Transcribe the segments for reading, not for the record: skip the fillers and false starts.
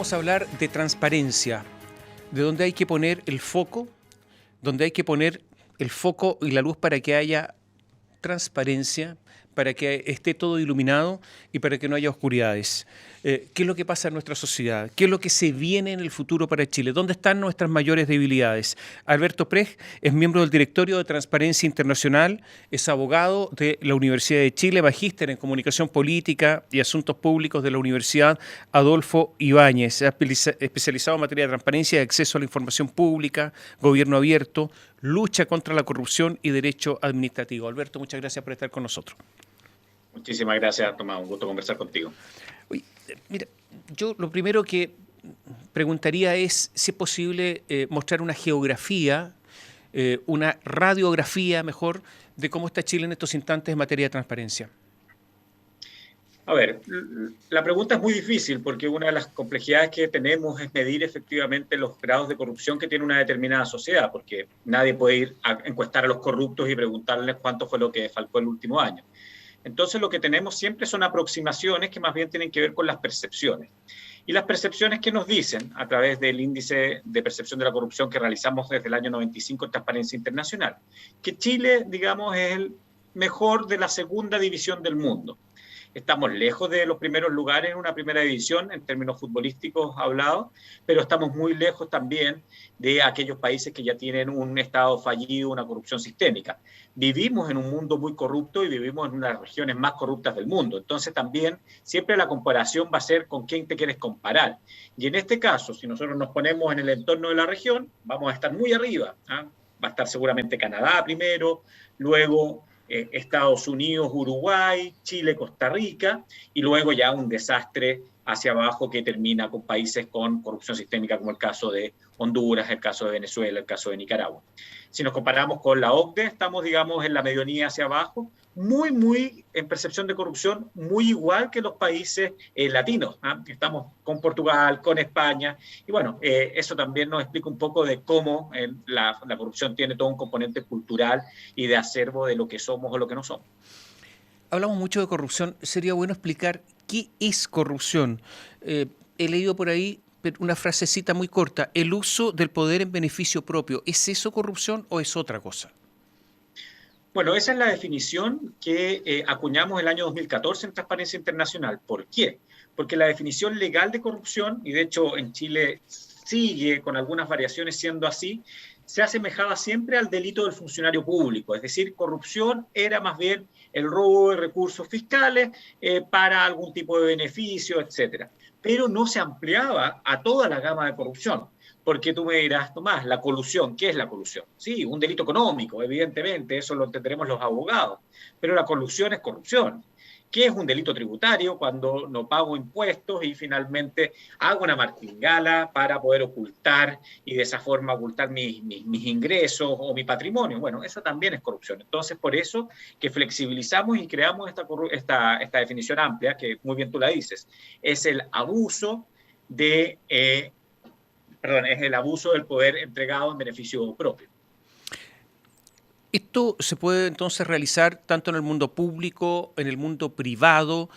vamos a hablar de transparencia, de dónde hay que poner el foco, donde hay que poner el foco y la luz para que haya transparencia, para que esté todo iluminado y para que no haya oscuridades. ¿Qué es lo que pasa en nuestra sociedad? ¿Qué es lo que se viene en el futuro para Chile? ¿Dónde están nuestras mayores debilidades? Alberto Prej es miembro del Directorio de Transparencia Internacional, es abogado de la Universidad de Chile, magíster en Comunicación Política y Asuntos Públicos de la Universidad Adolfo Ibáñez. Se ha especializado en materia de transparencia y acceso a la información pública, gobierno abierto, lucha contra la corrupción y derecho administrativo. Alberto, muchas gracias por estar con nosotros. Muchísimas gracias, Tomás. Un gusto conversar contigo. Oye, mira, yo lo primero que preguntaría es si es posible mostrar una geografía, una radiografía mejor, de cómo está Chile en estos instantes en materia de transparencia. A ver, la pregunta es muy difícil porque una de las complejidades que tenemos es medir efectivamente los grados de corrupción que tiene una determinada sociedad, porque nadie puede ir a encuestar a los corruptos y preguntarles cuánto fue lo que faltó el último año. Entonces lo que tenemos siempre son aproximaciones que más bien tienen que ver con las percepciones. Y las percepciones que nos dicen a través del índice de percepción de la corrupción que realizamos desde el año 95 en Transparencia Internacional, que Chile, digamos, es el mejor de la segunda división del mundo. Estamos lejos de los primeros lugares en una primera división, en términos futbolísticos hablados, pero estamos muy lejos también de aquellos países que ya tienen un Estado fallido, una corrupción sistémica. Vivimos en un mundo muy corrupto y vivimos en una de las regiones más corruptas del mundo. Entonces también siempre la comparación va a ser con quién te quieres comparar. Y en este caso, si nosotros nos ponemos en el entorno de la región, vamos a estar muy arriba. Va a estar seguramente Canadá primero, luego Estados Unidos, Uruguay, Chile, Costa Rica, y luego ya un desastre hacia abajo que termina con países con corrupción sistémica como el caso de Honduras, el caso de Venezuela, el caso de Nicaragua. Si nos comparamos con la OCDE, estamos, digamos, en la medianía hacia abajo, muy en percepción de corrupción, muy igual que los países latinos. Estamos con Portugal, con España, y bueno, eso también nos explica un poco de cómo la corrupción tiene todo un componente cultural y de acervo de lo que somos o lo que no somos. Hablamos mucho de corrupción, sería bueno explicar qué es corrupción. He leído por ahí una frasecita muy corta, el uso del poder en beneficio propio. ¿Es eso corrupción o es otra cosa? Bueno, esa es la definición que acuñamos el año 2014 en Transparencia Internacional. ¿Por qué? Porque la definición legal de corrupción, y de hecho en Chile sigue con algunas variaciones siendo así, se asemejaba siempre al delito del funcionario público. Es decir, corrupción era más bien el robo de recursos fiscales para algún tipo de beneficio, etcétera. Pero no se ampliaba a toda la gama de corrupción. Porque tú me dirás, Tomás, la colusión, ¿qué es la colusión? Sí, un delito económico, evidentemente, eso lo entenderemos los abogados, pero la colusión es corrupción. ¿Qué es un delito tributario? Cuando no pago impuestos y finalmente hago una martingala para poder ocultar y de esa forma ocultar mis ingresos o mi patrimonio. Bueno, eso también es corrupción. Entonces, por eso que flexibilizamos y creamos esta definición amplia, que muy bien tú la dices, es el abuso de... es el abuso del poder entregado en beneficio propio. Esto se puede entonces realizar tanto en el mundo público, en el mundo privado,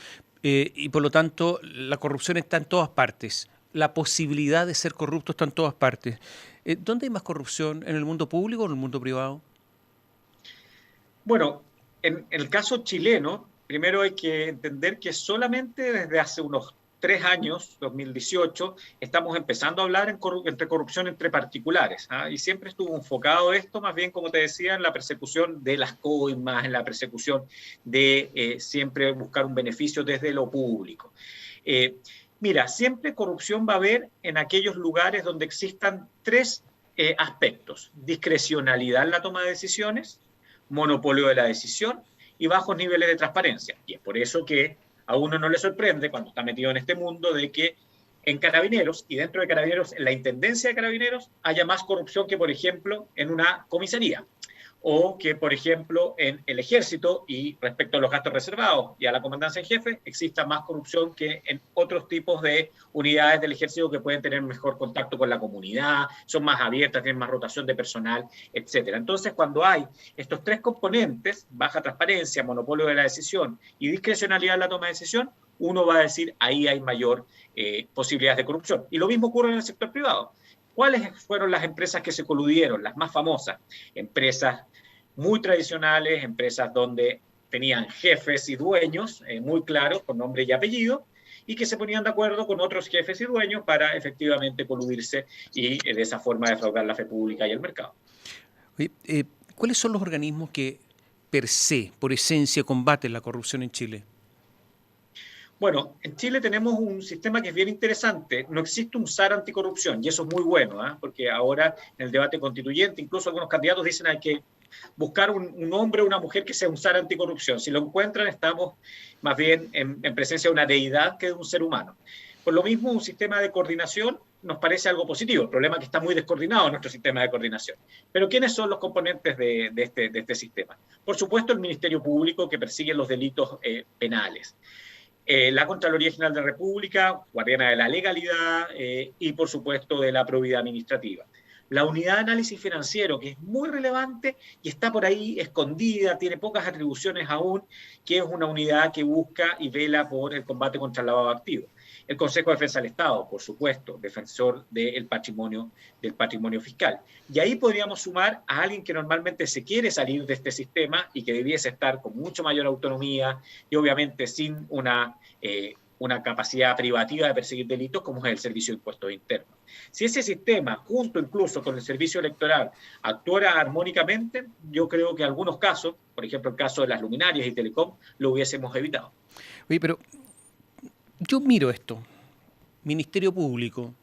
y por lo tanto la corrupción está en todas partes. La posibilidad de ser corrupto está en todas partes. ¿Dónde hay más corrupción? ¿En el mundo público o en el mundo privado? Bueno, en el caso chileno, primero hay que entender que solamente desde hace unos 3 años, 2018, estamos empezando a hablar entre corrupción entre particulares. Y siempre estuvo enfocado esto, más bien, como te decía, en la persecución de las coimas, en la persecución de siempre buscar un beneficio desde lo público. Mira, siempre corrupción va a haber en aquellos lugares donde existan tres aspectos: discrecionalidad en la toma de decisiones, monopolio de la decisión y bajos niveles de transparencia. Y es por eso que a uno no le sorprende cuando está metido en este mundo de que en Carabineros y dentro de Carabineros, en la intendencia de Carabineros, haya más corrupción que, por ejemplo, en una comisaría. O que, por ejemplo, en el ejército y respecto a los gastos reservados y a la comandancia en jefe, exista más corrupción que en otros tipos de unidades del ejército que pueden tener mejor contacto con la comunidad, son más abiertas, tienen más rotación de personal, etcétera. Entonces, cuando hay estos tres componentes, baja transparencia, monopolio de la decisión y discrecionalidad en la toma de decisión, uno va a decir ahí hay mayor posibilidades de corrupción. Y lo mismo ocurre en el sector privado. ¿Cuáles fueron las empresas que se coludieron? Las más famosas. Empresas muy tradicionales, empresas donde tenían jefes y dueños muy claros, con nombre y apellido, y que se ponían de acuerdo con otros jefes y dueños para efectivamente coludirse y de esa forma defraudar la fe pública y el mercado. Oye, ¿cuáles son los organismos que per se, por esencia, combaten la corrupción en Chile? Bueno, en Chile tenemos un sistema que es bien interesante. No existe un SAR anticorrupción y eso es muy bueno, ¿eh? Porque ahora en el debate constituyente incluso algunos candidatos dicen hay que buscar un hombre o una mujer que sea un SAR anticorrupción. Si lo encuentran, estamos más bien en presencia de una deidad que de un ser humano. Por lo mismo, un sistema de coordinación nos parece algo positivo. El problema es que está muy descoordinado nuestro sistema de coordinación. Pero ¿quiénes son los componentes de este sistema? Por supuesto, el Ministerio Público, que persigue los delitos penales. La Contraloría General de la República, guardiana de la legalidad y, por supuesto, de la probidad administrativa. La unidad de análisis financiero, que es muy relevante y está por ahí escondida, tiene pocas atribuciones aún, que es una unidad que busca y vela por el combate contra el lavado de activos. El Consejo de Defensa del Estado, por supuesto, defensor del patrimonio fiscal. Y ahí podríamos sumar a alguien que normalmente se quiere salir de este sistema y que debiese estar con mucho mayor autonomía y obviamente sin una capacidad privativa de perseguir delitos, como es el Servicio de Impuestos Internos. Si ese sistema, junto incluso con el servicio electoral, actuara armónicamente, yo creo que en algunos casos, por ejemplo el caso de las luminarias y Telecom, lo hubiésemos evitado. Oye, pero yo miro esto. Ministerio Público.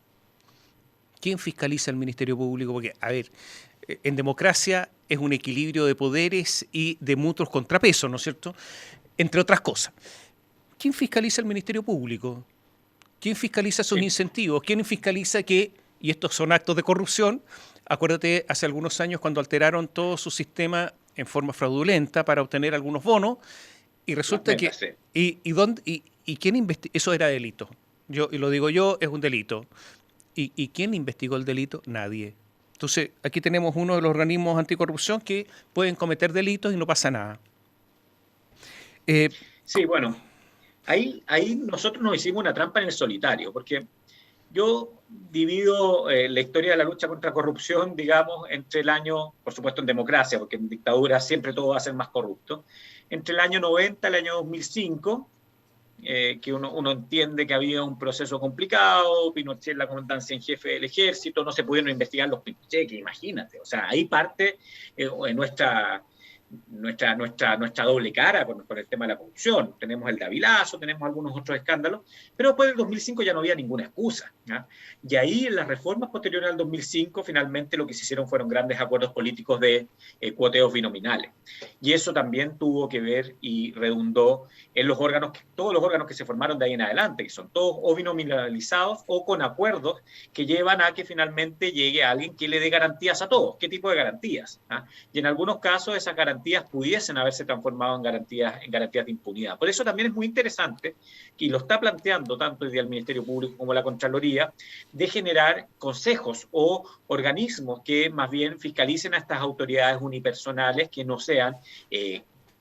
¿Quién fiscaliza el Ministerio Público? Porque, a ver, en democracia es un equilibrio de poderes y de mutuos contrapesos, ¿no es cierto? Entre otras cosas. ¿Quién fiscaliza el Ministerio Público? ¿Quién fiscaliza sus incentivos? ¿Quién fiscaliza que, y estos son actos de corrupción, acuérdate hace algunos años cuando alteraron todo su sistema en forma fraudulenta para obtener algunos bonos, y resulta que... Sí. ¿Y quién investiga? Eso era delito. Y lo digo yo, es un delito. ¿Y quién investigó el delito? Nadie. Entonces, aquí tenemos uno de los organismos anticorrupción que pueden cometer delitos y no pasa nada. Sí, bueno, ahí nosotros nos hicimos una trampa en el solitario, porque yo divido la historia de la lucha contra corrupción, digamos, entre el año, por supuesto en democracia, porque en dictadura siempre todo va a ser más corrupto, entre el año 90 y el año 2005, que uno entiende que había un proceso complicado, Pinochet la comandancia en jefe del ejército, no se pudieron investigar los Pinochet, que imagínate, o sea, ahí parte nuestra doble cara con el tema de la corrupción. Tenemos el Davilazo, tenemos algunos otros escándalos, pero después del 2005 ya no había ninguna excusa, ¿ya? Y ahí en las reformas posteriores al 2005 finalmente lo que se hicieron fueron grandes acuerdos políticos de cuoteos binominales. Y eso también tuvo que ver y redundó en los órganos, todos los órganos que se formaron de ahí en adelante, que son todos o binominalizados o con acuerdos que llevan a que finalmente llegue alguien que le dé garantías a todos. ¿Qué tipo de garantías? ¿Ah? Y en algunos casos esas garantías pudiesen haberse transformado en garantías de impunidad. Por eso también es muy interesante, y lo está planteando tanto el Ministerio Público como la Contraloría, de generar consejos o organismos que más bien fiscalicen a estas autoridades unipersonales que no sean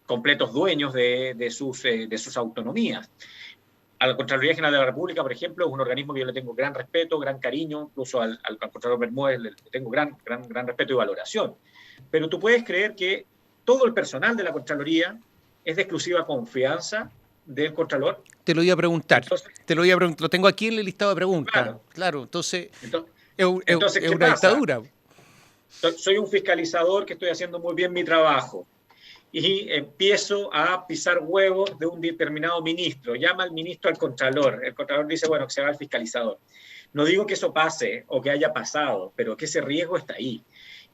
completos dueños de sus autonomías. A la Contraloría General de la República, por ejemplo, es un organismo que yo le tengo gran respeto, gran cariño, incluso al Contralor Bermúdez le tengo gran respeto y valoración. Pero tú puedes creer que todo el personal de la Contraloría es de exclusiva confianza del Contralor. Te lo iba a preguntar. Lo tengo aquí en el listado de preguntas. Claro, entonces es una dictadura. Soy un fiscalizador que estoy haciendo muy bien mi trabajo y empiezo a pisar huevos de un determinado ministro. Llama al ministro al Contralor. El Contralor dice, bueno, que se va el fiscalizador. No digo que eso pase o que haya pasado, pero que ese riesgo está ahí.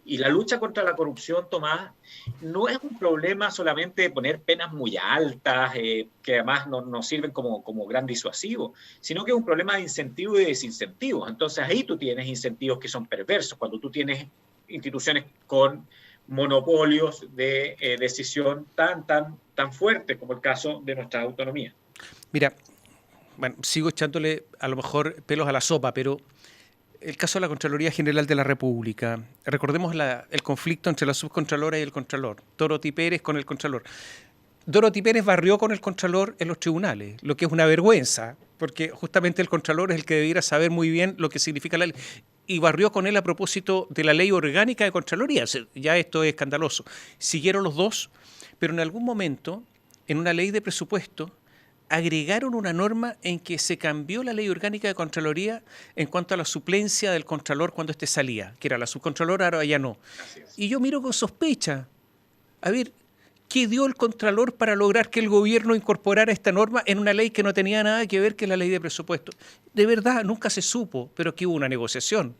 Y la lucha contra la corrupción, Tomás, no es un problema solamente de poner penas muy altas, que además no sirven como gran disuasivo, sino que es un problema de incentivos y de desincentivos. Entonces ahí tú tienes incentivos que son perversos, cuando tú tienes instituciones con monopolios de decisión tan fuertes como el caso de nuestra autonomía. Mira, bueno, sigo echándole a lo mejor pelos a la sopa, pero el caso de la Contraloría General de la República. Recordemos el conflicto entre la subcontralora y el contralor. Dorothy Pérez con el contralor. Dorothy Pérez barrió con el Contralor en los tribunales, lo que es una vergüenza, porque justamente el Contralor es el que debiera saber muy bien lo que significa la ley. Y barrió con él a propósito de la ley orgánica de Contraloría. O sea, ya esto es escandaloso. Siguieron los dos, pero en algún momento, en una ley de presupuesto, agregaron una norma en que se cambió la ley orgánica de Contraloría en cuanto a la suplencia del Contralor cuando éste salía, que era la subcontralor, ahora ya no. Y yo miro con sospecha, a ver, ¿qué dio el Contralor para lograr que el gobierno incorporara esta norma en una ley que no tenía nada que ver con la ley de presupuesto? De verdad, nunca se supo, pero que hubo una negociación.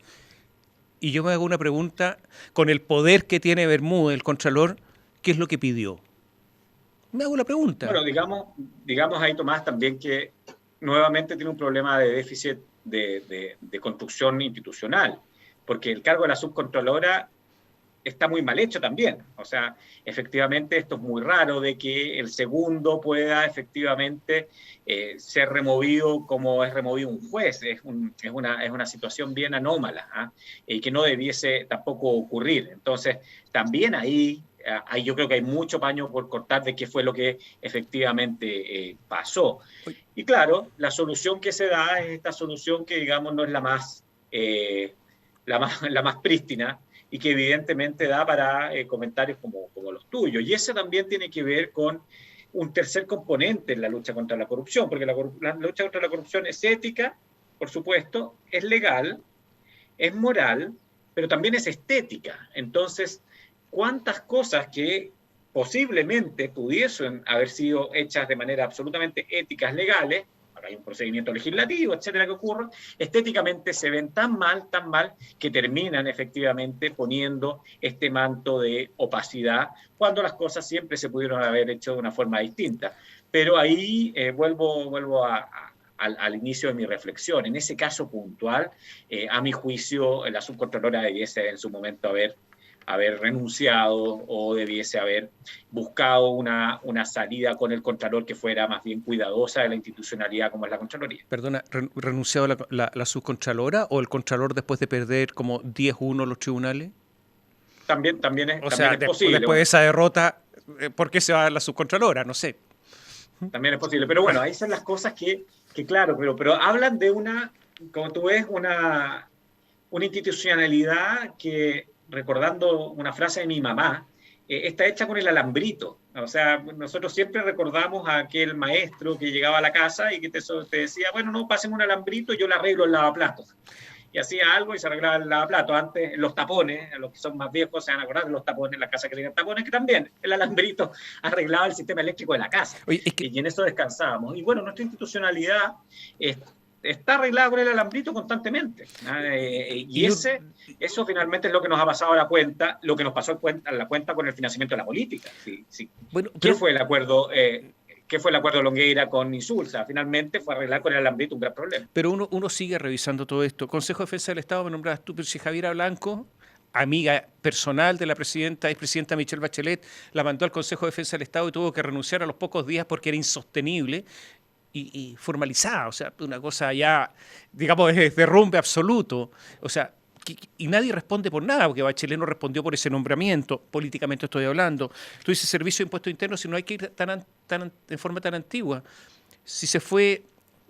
Y yo me hago una pregunta, con el poder que tiene Bermúdez, el Contralor, ¿qué es lo que pidió? Me hago la pregunta. Bueno, digamos ahí, Tomás, también que nuevamente tiene un problema de déficit de construcción institucional, porque el cargo de la subcontralora está muy mal hecho también. O sea, efectivamente esto es muy raro de que el segundo pueda efectivamente ser removido como es removido un juez. Es una situación bien anómala, ¿ah? Y que no debiese tampoco ocurrir. Entonces, también ahí yo creo que hay mucho paño por cortar de qué fue lo que efectivamente pasó. Y claro, la solución que se da es esta solución que, digamos, no es la más prístina, y que evidentemente da para comentarios como los tuyos. Y ese también tiene que ver con un tercer componente en la lucha contra la corrupción, porque la lucha contra la corrupción es ética, por supuesto, es legal, es moral, pero también es estética. Entonces, ¿cuántas cosas que posiblemente pudiesen haber sido hechas de manera absolutamente éticas, legales, hay un procedimiento legislativo, etcétera, que ocurre, estéticamente se ven tan mal, que terminan efectivamente poniendo este manto de opacidad, cuando las cosas siempre se pudieron haber hecho de una forma distinta? Pero ahí vuelvo al inicio de mi reflexión. En ese caso puntual, a mi juicio, la subcontralora debiese en su momento haber renunciado, o debiese haber buscado una salida con el Contralor que fuera más bien cuidadosa de la institucionalidad como es la Contraloría. Perdona, ¿renunciado la subcontralora o el Contralor después de perder como 10-1 los tribunales? También es posible. Después de esa derrota, ¿por qué se va a la subcontralora? No sé. También es posible. Pero bueno, ahí son las cosas que claro, pero hablan de como tú ves, una institucionalidad que, recordando una frase de mi mamá, está hecha con el alambrito. O sea, nosotros siempre recordamos a aquel maestro que llegaba a la casa y que te decía, bueno, no, pasen un alambrito, yo le arreglo el lavaplatos. Y hacía algo y se arreglaba el lavaplatos. Antes, los tapones, los que son más viejos se van a acordar de los tapones, en la casa que tenían tapones, que también el alambrito arreglaba el sistema eléctrico de la casa. Oye, y en eso descansábamos. Y bueno, nuestra institucionalidad está arreglada con el alambrito constantemente. Y eso finalmente es lo que nos ha pasado a la cuenta, lo que nos pasó a la cuenta con el financiamiento de la política. Sí. Bueno, ¿Qué fue el acuerdo? ¿Qué fue el acuerdo Longueira con Insulza? Finalmente fue arreglar con el alambrito un gran problema. Pero uno sigue revisando todo esto. Consejo de Defensa del Estado, me nombrabas tú, pero si Javiera Blanco, amiga personal de la expresidenta Michelle Bachelet, la mandó al Consejo de Defensa del Estado y tuvo que renunciar a los pocos días porque era insostenible y formalizada. O sea, una cosa ya, digamos, es derrumbe absoluto. O sea, y nadie responde por nada, porque Bachelet no respondió por ese nombramiento, políticamente estoy hablando. Tú dices Servicio de Impuestos Internos, si no hay que ir en forma tan antigua. Si se fue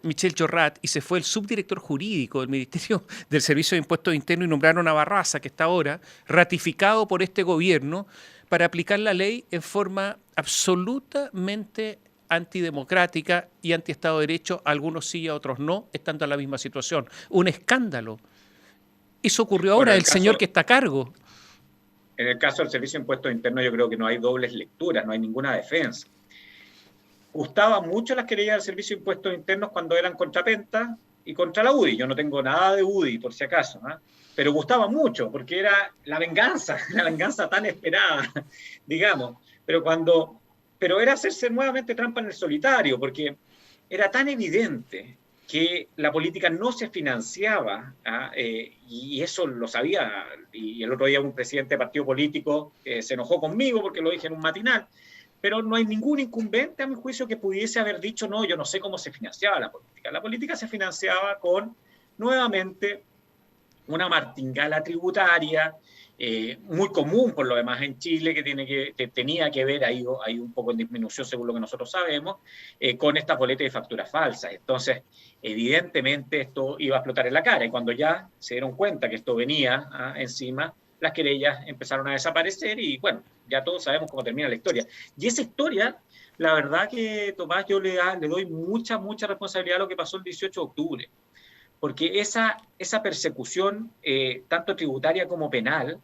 Michel Chorrat y se fue el subdirector jurídico del Ministerio del Servicio de Impuestos Internos y nombraron a Barraza, que está ahora ratificado por este gobierno, para aplicar la ley en forma absolutamente antidemocrática y antiestado de Derecho, algunos sí y a otros no, estando en la misma situación. Un escándalo. Eso ocurrió ahora, el señor que está a cargo. En el caso del Servicio de Impuestos Internos yo creo que no hay dobles lecturas, no hay ninguna defensa. Gustaban mucho las querellas del Servicio de Impuestos Internos cuando eran contra Penta y contra la UDI. Yo no tengo nada de UDI, por si acaso, ¿eh? Pero gustaba mucho, porque era la venganza tan esperada, digamos. Pero era hacerse nuevamente trampa en el solitario, porque era tan evidente que la política no se financiaba, y eso lo sabía, y el otro día un presidente de partido político se enojó conmigo porque lo dije en un matinal, pero no hay ningún incumbente, a mi juicio, que pudiese haber dicho, no, yo no sé cómo se financiaba la política. La política se financiaba con, nuevamente, una martingala tributaria muy común por lo demás en Chile, que tenía que ver ahí un poco en disminución, según lo que nosotros sabemos, con estas boletas de facturas falsas. Entonces, evidentemente esto iba a explotar en la cara, y cuando ya se dieron cuenta que esto venía encima, las querellas empezaron a desaparecer y bueno, ya todos sabemos cómo termina la historia. Y esa historia, la verdad que, Tomás, yo le doy mucha responsabilidad a lo que pasó el 18 de octubre, porque esa persecución, tanto tributaria como penal,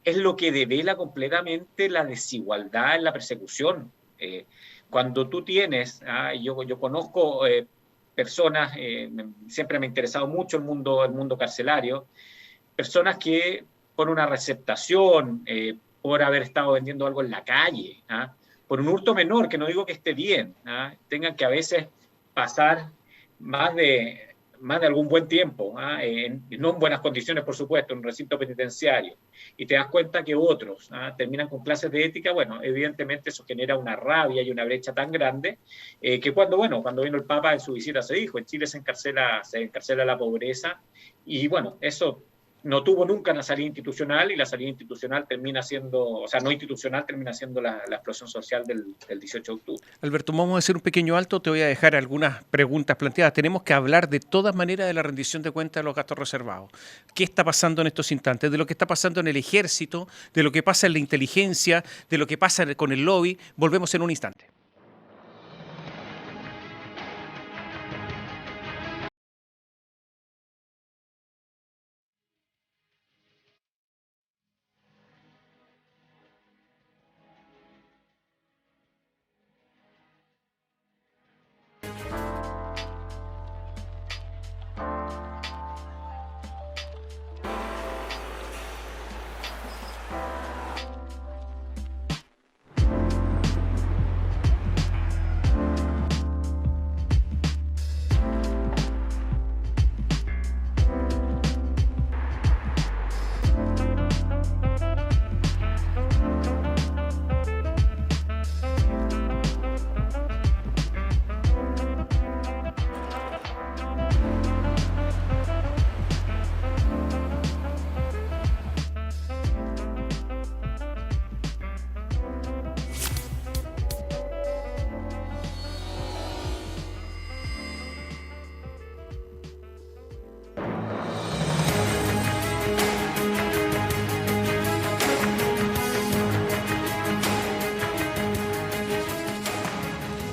es lo que devela completamente la desigualdad en la persecución. Cuando tú tienes, yo conozco personas, siempre me ha interesado mucho el mundo carcelario, personas que por una receptación, por haber estado vendiendo algo en la calle, por un hurto menor, que no digo que esté bien, tengan que a veces pasar más de algún buen tiempo, no en buenas condiciones, por supuesto, en un recinto penitenciario, y te das cuenta que otros terminan con clases de ética. Bueno, evidentemente eso genera una rabia y una brecha tan grande, que cuando vino el Papa en su visita se dijo, en Chile se encarcela la pobreza, y bueno, eso no tuvo nunca una salida institucional, y la salida institucional termina siendo, o sea, no institucional, termina siendo la explosión social del 18 de octubre. Alberto, vamos a hacer un pequeño alto, te voy a dejar algunas preguntas planteadas. Tenemos que hablar de todas maneras de la rendición de cuentas de los gastos reservados. ¿Qué está pasando en estos instantes? De lo que está pasando en el ejército, de lo que pasa en la inteligencia, de lo que pasa con el lobby. Volvemos en un instante.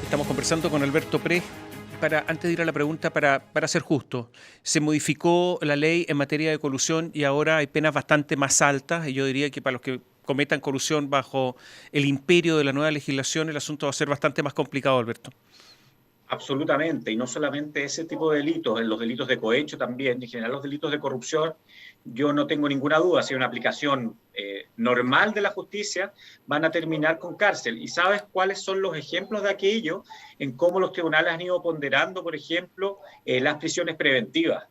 Estamos conversando con Alberto Prez. Antes de ir a la pregunta, para ser justo, se modificó la ley en materia de colusión y ahora hay penas bastante más altas, y yo diría que para los que cometan colusión bajo el imperio de la nueva legislación, el asunto va a ser bastante más complicado, Alberto. Absolutamente, y no solamente ese tipo de delitos, en los delitos de cohecho también, en general los delitos de corrupción, yo no tengo ninguna duda, si hay una aplicación normal de la justicia, van a terminar con cárcel. ¿Y sabes cuáles son los ejemplos de aquello? En cómo los tribunales han ido ponderando, por ejemplo, las prisiones preventivas.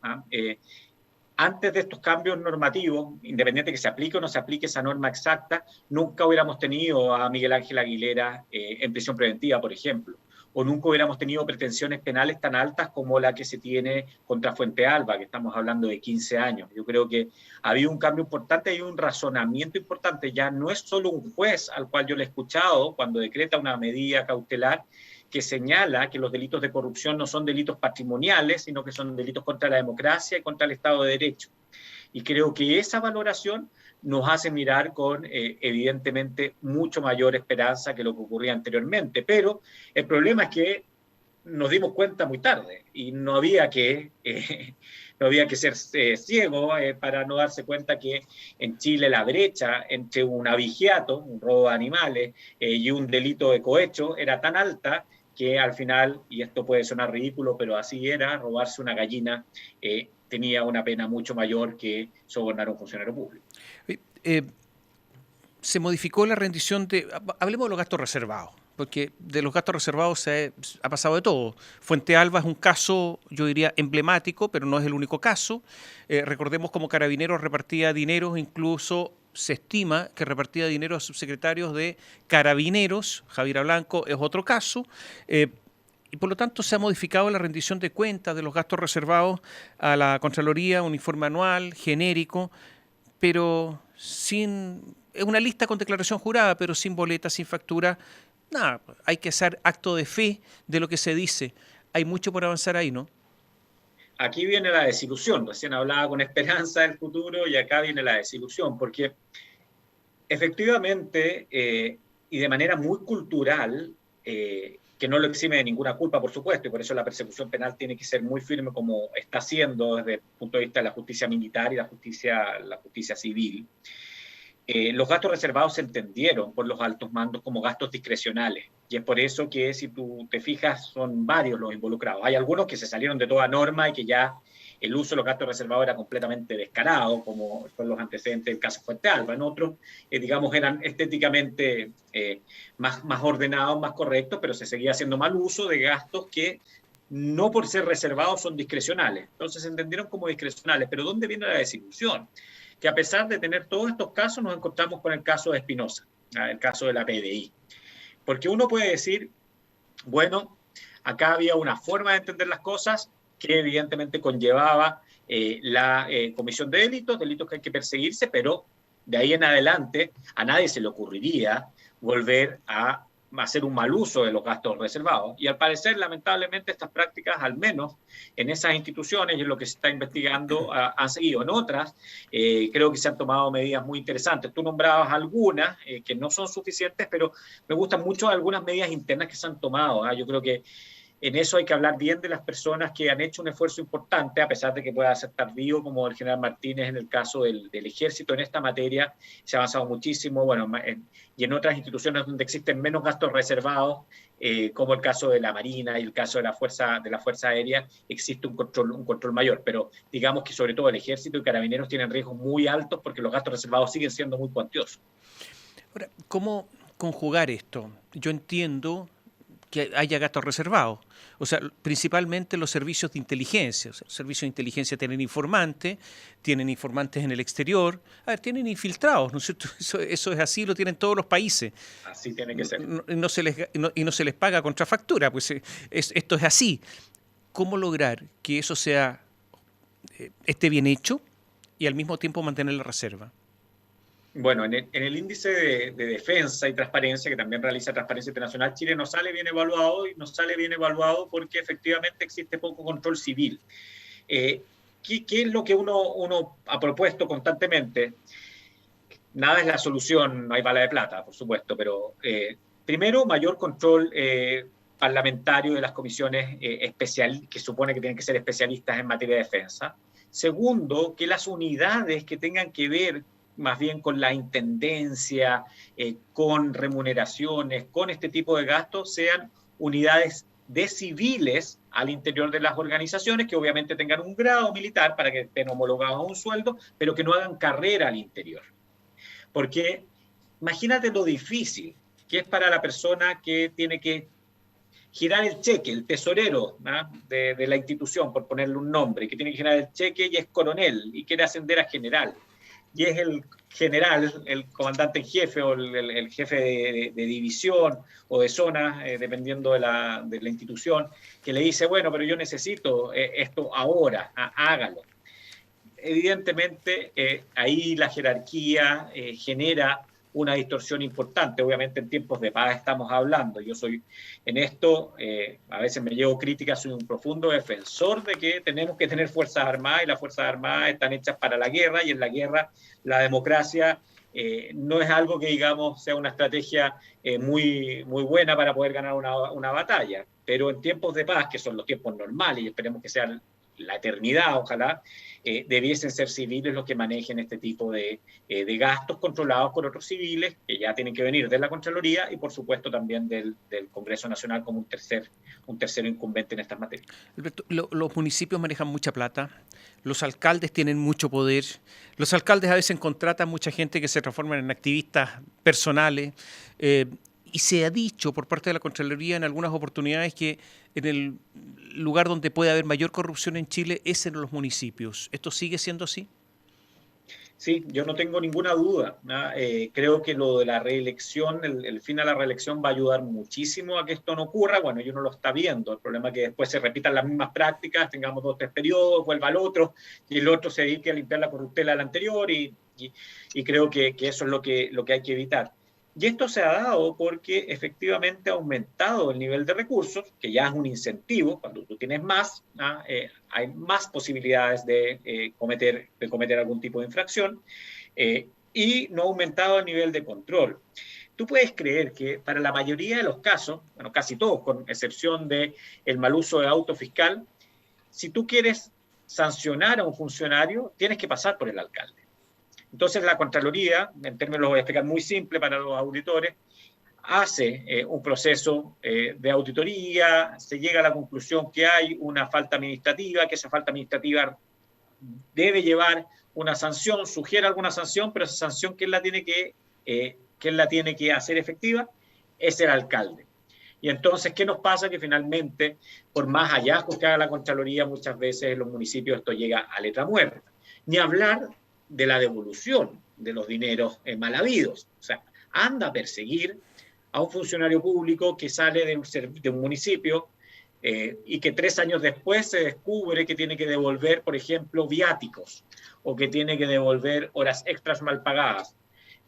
Antes de estos cambios normativos, independiente de que se aplique o no se aplique esa norma exacta, nunca hubiéramos tenido a Miguel Ángel Aguilera en prisión preventiva, por ejemplo, o nunca hubiéramos tenido pretensiones penales tan altas como la que se tiene contra Fuentealba, que estamos hablando de 15 años. Yo creo que ha habido un cambio importante, hay un razonamiento importante, ya no es solo un juez al cual yo le he escuchado cuando decreta una medida cautelar que señala que los delitos de corrupción no son delitos patrimoniales, sino que son delitos contra la democracia y contra el Estado de Derecho. Y creo que esa valoración nos hace mirar con, evidentemente, mucho mayor esperanza que lo que ocurría anteriormente. Pero el problema es que nos dimos cuenta muy tarde y no había que ser ciego para no darse cuenta que en Chile la brecha entre un abigeato, un robo de animales, y un delito de cohecho era tan alta que al final, y esto puede sonar ridículo, pero así era, robarse una gallina tenía una pena mucho mayor que sobornar a un funcionario público. Se modificó la rendición de... Hablemos de los gastos reservados, porque de los gastos reservados se ha pasado de todo. Fuentealba es un caso, yo diría, emblemático, pero no es el único caso. Recordemos cómo Carabineros repartía dinero, incluso se estima que repartía dinero a subsecretarios de Carabineros. Javiera Blanco es otro caso. Y por lo tanto se ha modificado la rendición de cuentas de los gastos reservados a la Contraloría, un informe anual, genérico, pero es una lista con declaración jurada, pero sin boleta, sin factura. Nada, hay que hacer acto de fe de lo que se dice. Hay mucho por avanzar ahí, ¿no? Aquí viene la desilusión. Recién hablaba con esperanza del futuro y acá viene la desilusión, porque efectivamente, y de manera muy cultural, que no lo exime de ninguna culpa, por supuesto, y por eso la persecución penal tiene que ser muy firme como está haciendo desde el punto de vista de la justicia militar y la justicia civil. Los gastos reservados se entendieron por los altos mandos como gastos discrecionales. Y es por eso que, si tú te fijas, son varios los involucrados. Hay algunos que se salieron de toda norma y que ya el uso de los gastos reservados era completamente descarado, como son los antecedentes del caso Fuente Alba. En otros, digamos, eran estéticamente más ordenados, más correctos, pero se seguía haciendo mal uso de gastos que no por ser reservados son discrecionales. Entonces se entendieron como discrecionales. Pero ¿dónde viene la desilusión? Que a pesar de tener todos estos casos, nos encontramos con el caso de Espinosa, el caso de la PDI. Porque uno puede decir, bueno, acá había una forma de entender las cosas que evidentemente conllevaba la comisión de delitos que hay que perseguirse, pero de ahí en adelante a nadie se le ocurriría volver a hacer un mal uso de los gastos reservados. Y al parecer, lamentablemente, estas prácticas, al menos en esas instituciones y en lo que se está investigando, han seguido. En otras, creo que se han tomado medidas muy interesantes. Tú nombrabas algunas que no son suficientes, pero me gustan mucho algunas medidas internas que se han tomado. Yo creo que en eso hay que hablar bien de las personas que han hecho un esfuerzo importante, a pesar de que pueda ser tardío, como el general Martínez en el caso del ejército. En esta materia se ha avanzado muchísimo, bueno, y en otras instituciones donde existen menos gastos reservados, como el caso de la Marina y el caso de la Fuerza Aérea, existe un control mayor. Pero digamos que sobre todo el ejército y carabineros tienen riesgos muy altos porque los gastos reservados siguen siendo muy cuantiosos. Ahora, ¿cómo conjugar esto? Yo entiendo que haya gastos reservados. O sea, principalmente los servicios de inteligencia. O sea, los servicios de inteligencia tienen informantes en el exterior, tienen infiltrados, ¿no es cierto? Eso es así, lo tienen todos los países. Así tiene que ser. Y no se les paga contrafactura, pues esto es así. ¿Cómo lograr que eso esté bien hecho y al mismo tiempo mantener la reserva? Bueno, en el índice de defensa y transparencia, que también realiza Transparencia Internacional, Chile no sale bien evaluado, y no sale bien evaluado porque efectivamente existe poco control civil. ¿Qué es lo que uno ha propuesto constantemente? Nada es la solución, no hay bala de plata, por supuesto, pero primero, mayor control parlamentario de las comisiones que supone que tienen que ser especialistas en materia de defensa. Segundo, que las unidades que tengan que ver más bien con la intendencia, con remuneraciones, con este tipo de gastos, sean unidades de civiles al interior de las organizaciones, que obviamente tengan un grado militar para que estén homologados a un sueldo, pero que no hagan carrera al interior. Porque imagínate lo difícil que es para la persona que tiene que girar el cheque, el tesorero, ¿no? de la institución, por ponerle un nombre, que tiene que girar el cheque y es coronel y quiere ascender a general. Y es el general, el comandante en jefe o el jefe de división o de zona, dependiendo de la institución, que le dice, bueno, pero yo necesito esto ahora, hágalo. Evidentemente, ahí la jerarquía genera una distorsión importante. Obviamente en tiempos de paz estamos hablando. Yo soy en esto, a veces me llevo críticas, soy un profundo defensor de que tenemos que tener Fuerzas Armadas, y las Fuerzas Armadas están hechas para la guerra, y en la guerra la democracia no es algo que, digamos, sea una estrategia muy buena para poder ganar una batalla. Pero en tiempos de paz, que son los tiempos normales, y esperemos que sean la eternidad, ojalá, debiesen ser civiles los que manejen este tipo de gastos controlados por otros civiles, que ya tienen que venir de la Contraloría y, por supuesto, también del Congreso Nacional como un tercero incumbente en estas materias. Alberto, los municipios manejan mucha plata, los alcaldes tienen mucho poder, los alcaldes a veces contratan mucha gente que se transforman en activistas personales, y se ha dicho por parte de la Contraloría en algunas oportunidades que en el lugar donde puede haber mayor corrupción en Chile es en los municipios. ¿Esto sigue siendo así? Sí, yo no tengo ninguna duda, ¿no? Creo que lo de la reelección, el fin a la reelección va a ayudar muchísimo a que esto no ocurra. Bueno, y uno lo está viendo. El problema es que después se repitan las mismas prácticas, tengamos 2 o 3 periodos, vuelva al otro, y el otro se dedique a limpiar la corruptela del anterior, y creo que eso es lo que hay que evitar. Y esto se ha dado porque efectivamente ha aumentado el nivel de recursos, que ya es un incentivo. Cuando tú tienes más, ¿ah? Hay más posibilidades de cometer algún tipo de infracción, y no ha aumentado el nivel de control. Tú puedes creer que para la mayoría de los casos, bueno, casi todos, con excepción del mal uso de auto fiscal, si tú quieres sancionar a un funcionario, tienes que pasar por el alcalde. Entonces la Contraloría, en términos, lo voy a explicar muy simple para los auditores, hace un proceso de auditoría, se llega a la conclusión que hay una falta administrativa, que esa falta administrativa debe llevar una sanción, sugiere alguna sanción, pero esa sanción, ¿quién la tiene que hacer efectiva? Es el alcalde. Y entonces, ¿qué nos pasa? Que finalmente, por más hallazgos que haga la Contraloría, muchas veces en los municipios esto llega a letra muerta. Ni hablar de la devolución de los dineros mal habidos. O sea, anda a perseguir a un funcionario público que sale de un municipio y que 3 años después se descubre que tiene que devolver, por ejemplo, viáticos, o que tiene que devolver horas extras mal pagadas.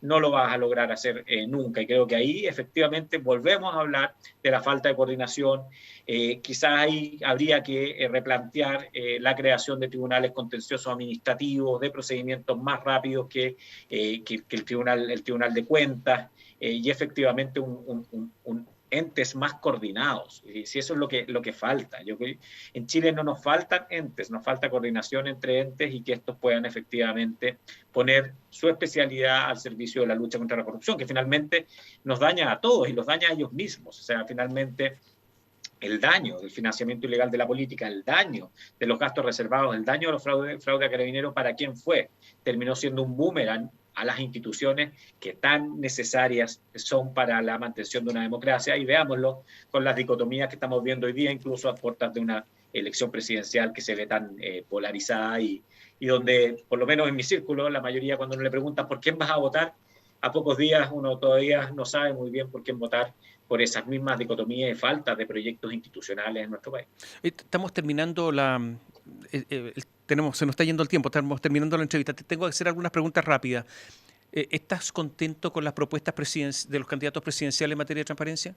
No lo vas a lograr hacer nunca. Y creo que ahí efectivamente volvemos a hablar de la falta de coordinación. Quizás ahí habría que replantear la creación de tribunales contenciosos administrativos, de procedimientos más rápidos que el tribunal de Cuentas, y efectivamente entes más coordinados. Y si eso es lo que falta. En Chile no nos faltan entes, nos falta coordinación entre entes, y que estos puedan efectivamente poner su especialidad al servicio de la lucha contra la corrupción, que finalmente nos daña a todos y los daña a ellos mismos. O sea, finalmente el daño del financiamiento ilegal de la política, el daño de los gastos reservados, el daño de los fraude a carabineros, ¿para quién fue? Terminó siendo un boomerang a las instituciones que tan necesarias son para la mantención de una democracia. Y veámoslo con las dicotomías que estamos viendo hoy día, incluso a puertas de una elección presidencial que se ve tan polarizada, y donde, por lo menos en mi círculo, la mayoría, cuando uno le pregunta por quién vas a votar, a pocos días uno todavía no sabe muy bien por quién votar, por esas mismas dicotomías y faltas de proyectos institucionales en nuestro país. Estamos terminando se nos está yendo el tiempo, estamos terminando la entrevista. Te tengo que hacer algunas preguntas rápidas. ¿Estás contento con las propuestas de los candidatos presidenciales en materia de transparencia?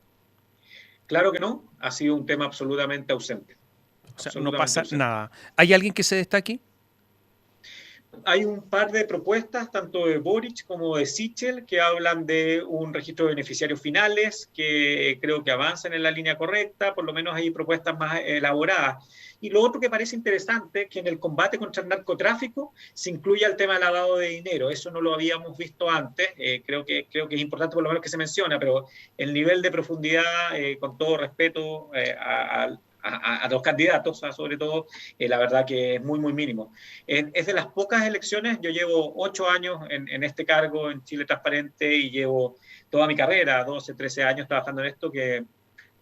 Claro que no, ha sido un tema absolutamente ausente. O sea, no pasa nada. ¿Hay alguien que se destaque? Hay un par de propuestas, tanto de Boric como de Sichel, que hablan de un registro de beneficiarios finales, que creo que avanzan en la línea correcta. Por lo menos hay propuestas más elaboradas. Y lo otro que parece interesante, que en el combate contra el narcotráfico se incluya el tema del lavado de dinero. Eso no lo habíamos visto antes. Creo que es importante por lo menos que se menciona, pero el nivel de profundidad, con todo respeto a los candidatos, sobre todo, la verdad que es muy, muy mínimo. Es de las pocas elecciones. Yo llevo 8 años en este cargo en Chile Transparente, y llevo toda mi carrera, 12, 13 años trabajando en esto, que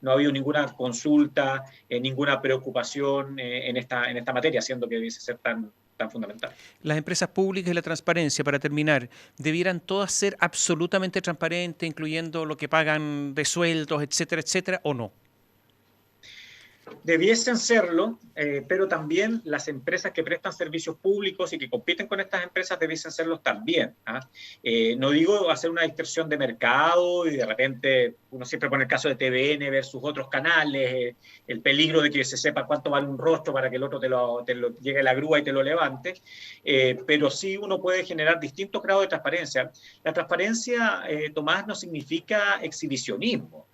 no ha habido ninguna consulta, ninguna preocupación en esta materia, siendo que debiese ser tan fundamental. Las empresas públicas y la transparencia, para terminar, ¿debieran todas ser absolutamente transparentes, incluyendo lo que pagan de sueldos, etcétera, etcétera, o no? Debiesen serlo, pero también las empresas que prestan servicios públicos y que compiten con estas empresas debiesen serlos también. No digo hacer una distorsión de mercado y de repente uno siempre pone el caso de TVN versus otros canales, el peligro de que se sepa cuánto vale un rostro para que el otro te lo llegue la grúa y te lo levante, pero sí uno puede generar distintos grados de transparencia. La transparencia, Tomás, no significa exhibicionismo.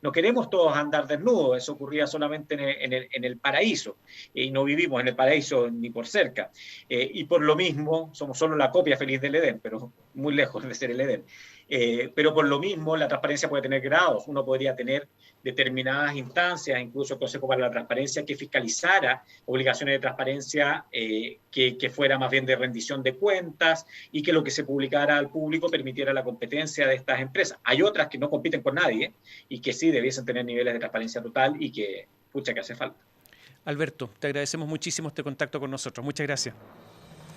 No queremos todos andar desnudos. Eso ocurría solamente en el paraíso, y no vivimos en el paraíso ni por cerca, y por lo mismo somos solo la copia feliz del Edén, pero muy lejos de ser el Edén. Pero por lo mismo la transparencia puede tener grados. Uno podría tener determinadas instancias, incluso el Consejo para la Transparencia, que fiscalizara obligaciones de transparencia, que fuera más bien de rendición de cuentas, y que lo que se publicara al público permitiera la competencia de estas empresas. Hay otras que no compiten con nadie y que sí debiesen tener niveles de transparencia total, y que, pucha, que hace falta. Alberto, te agradecemos muchísimo este contacto con nosotros. Muchas gracias.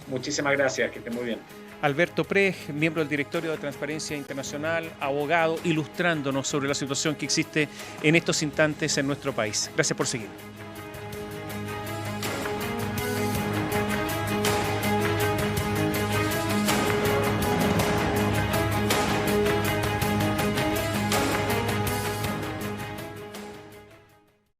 Muchísimas gracias, que esté muy bien. Alberto Prej, miembro del Directorio de Transparencia Internacional, abogado, ilustrándonos sobre la situación que existe en estos instantes en nuestro país. Gracias por seguir.